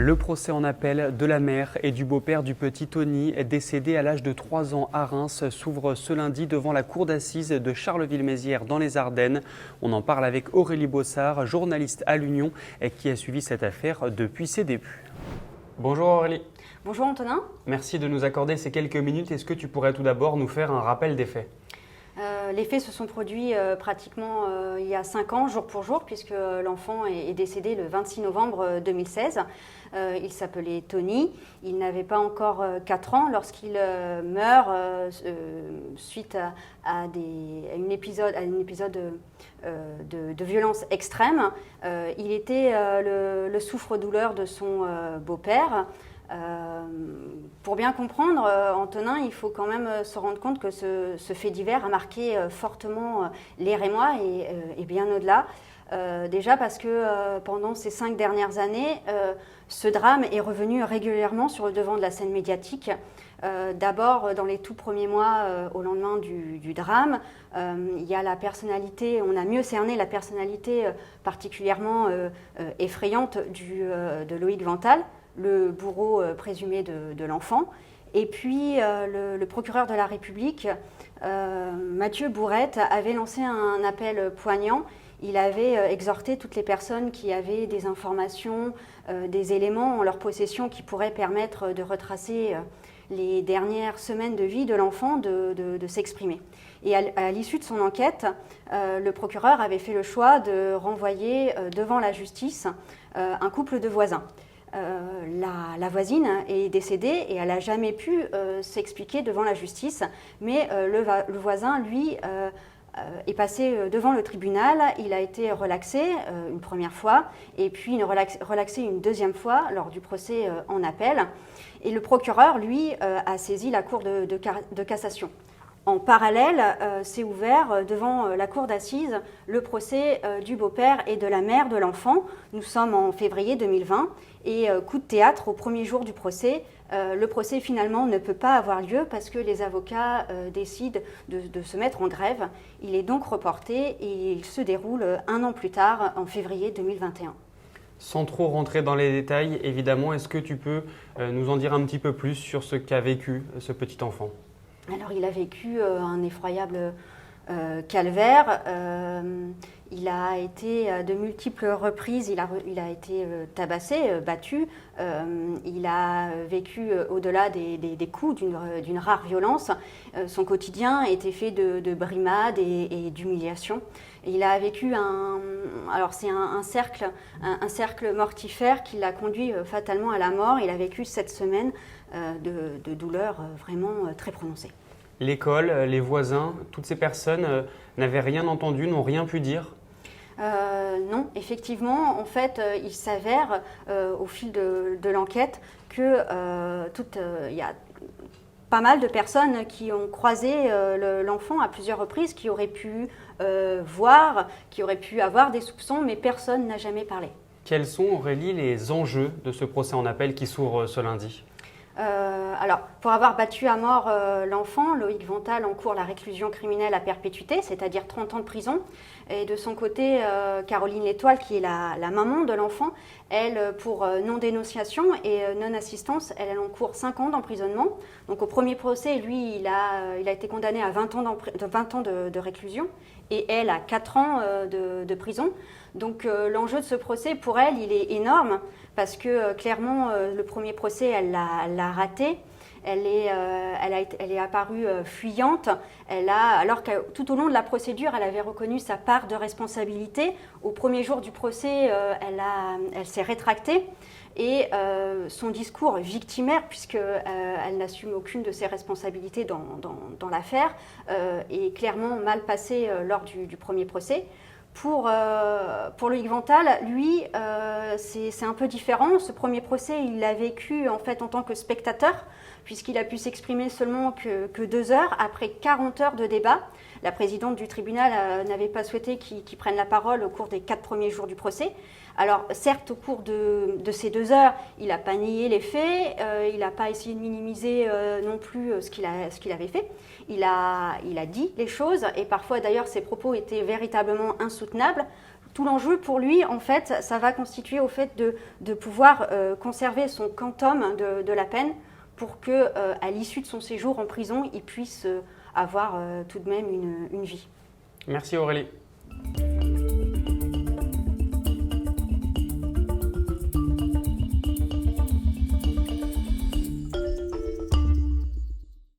Le procès en appel de la mère et du beau-père du petit Tony, décédé à l'âge de 3 ans à Reims, s'ouvre ce lundi devant la cour d'assises de Charleville-Mézières dans les Ardennes. On en parle avec Aurélie Bossard, journaliste à l'Union, qui a suivi cette affaire depuis ses débuts. Bonjour Aurélie. Bonjour Antonin. Merci de nous accorder ces quelques minutes. Est-ce que tu pourrais tout d'abord nous faire un rappel des faits ? Les faits se sont produits pratiquement il y a 5 ans, jour pour jour, puisque l'enfant est décédé le 26 novembre 2016. Il s'appelait Tony. Il n'avait pas encore 4 ans lorsqu'il meurt suite à un épisode de violence extrême. Il était le souffre-douleur de son beau-père. Pour bien comprendre, Antonin, il faut quand même se rendre compte que ce fait divers a marqué fortement les Rémois et bien au-delà. Déjà parce que pendant ces 5 dernières années, ce drame est revenu régulièrement sur le devant de la scène médiatique. D'abord, dans les tout premiers mois, au lendemain du drame, il y a la personnalité, on a mieux cerné la personnalité particulièrement effrayante de Loïc Vental, le bourreau présumé de l'enfant. Et puis, le procureur de la République, Mathieu Bourrette, avait lancé un appel poignant. Il avait exhorté toutes les personnes qui avaient des informations, des éléments en leur possession qui pourraient permettre de retracer les dernières semaines de vie de l'enfant de s'exprimer. Et à l'issue de son enquête, le procureur avait fait le choix de renvoyer devant la justice un couple de voisins. La voisine est décédée et elle n'a jamais pu s'expliquer devant la justice, mais le voisin, lui, est passé devant le tribunal. Il a été relaxé une première fois et puis relaxé une deuxième fois lors du procès en appel. Et le procureur, lui, a saisi la cour de cassation. En parallèle, s'est ouvert devant la cour d'assises le procès du beau-père et de la mère de l'enfant. Nous sommes en février 2020 et coup de théâtre au premier jour du procès. Le procès finalement ne peut pas avoir lieu parce que les avocats décident de se mettre en grève. Il est donc reporté et il se déroule 1 an plus tard, en février 2021. Sans trop rentrer dans les détails, évidemment, est-ce que tu peux nous en dire un petit peu plus sur ce qu'a vécu ce petit enfant ? Alors, il a vécu un effroyable calvaire. Il a été à de multiples reprises, il a été tabassé, battu. Il a vécu au-delà des coups d'une rare violence. Son quotidien était fait de brimades et d'humiliations. Il a vécu un cercle mortifère qui l'a conduit fatalement à la mort. Il a vécu 7 semaines de douleurs vraiment très prononcées. L'école, les voisins, toutes ces personnes n'avaient rien entendu, n'ont rien pu dire ? Non, effectivement, en fait, il s'avère au fil de l'enquête que il y a pas mal de personnes qui ont croisé l'enfant à plusieurs reprises, qui auraient pu voir, qui auraient pu avoir des soupçons, mais personne n'a jamais parlé. Quels sont, Aurélie, les enjeux de ce procès en appel qui s'ouvre ce lundi ? Alors, pour avoir battu à mort l'enfant, Loïc Vental encourt la réclusion criminelle à perpétuité, c'est-à-dire 30 ans de prison. Et de son côté, Caroline L'Étoile, qui est la maman de l'enfant, elle, pour non-dénonciation et non-assistance, elle encourt 5 ans d'emprisonnement. Donc au premier procès, lui, il a été condamné à 20 ans de réclusion et elle à 4 ans de prison. Donc l'enjeu de ce procès, pour elle, il est énorme parce que clairement, le premier procès, elle l'a raté. Elle est apparue fuyante. Alors que tout au long de la procédure, elle avait reconnu sa part de responsabilité. Au premier jour du procès, elle s'est rétractée. Et son discours victimaire, puisqu'elle n'assume aucune de ses responsabilités dans l'affaire, est clairement mal passé lors du premier procès. Pour Loïc Vental, lui, c'est un peu différent. Ce premier procès, il l'a vécu en fait en tant que spectateur, puisqu'il a pu s'exprimer seulement que 2 heures après 40 heures de débat. La présidente du tribunal n'avait pas souhaité qu'il prenne la parole au cours des 4 premiers jours du procès. Alors certes, au cours de ces 2 heures, il n'a pas nié les faits, il n'a pas essayé de minimiser non plus ce qu'il avait fait. Il a dit les choses et parfois d'ailleurs ses propos étaient véritablement insoutenables. tout l'enjeu pour lui, en fait, ça va constituer au fait de pouvoir conserver son quantum de la peine pour que, à l'issue de son séjour en prison, il puisse avoir tout de même une vie. Merci Aurélie.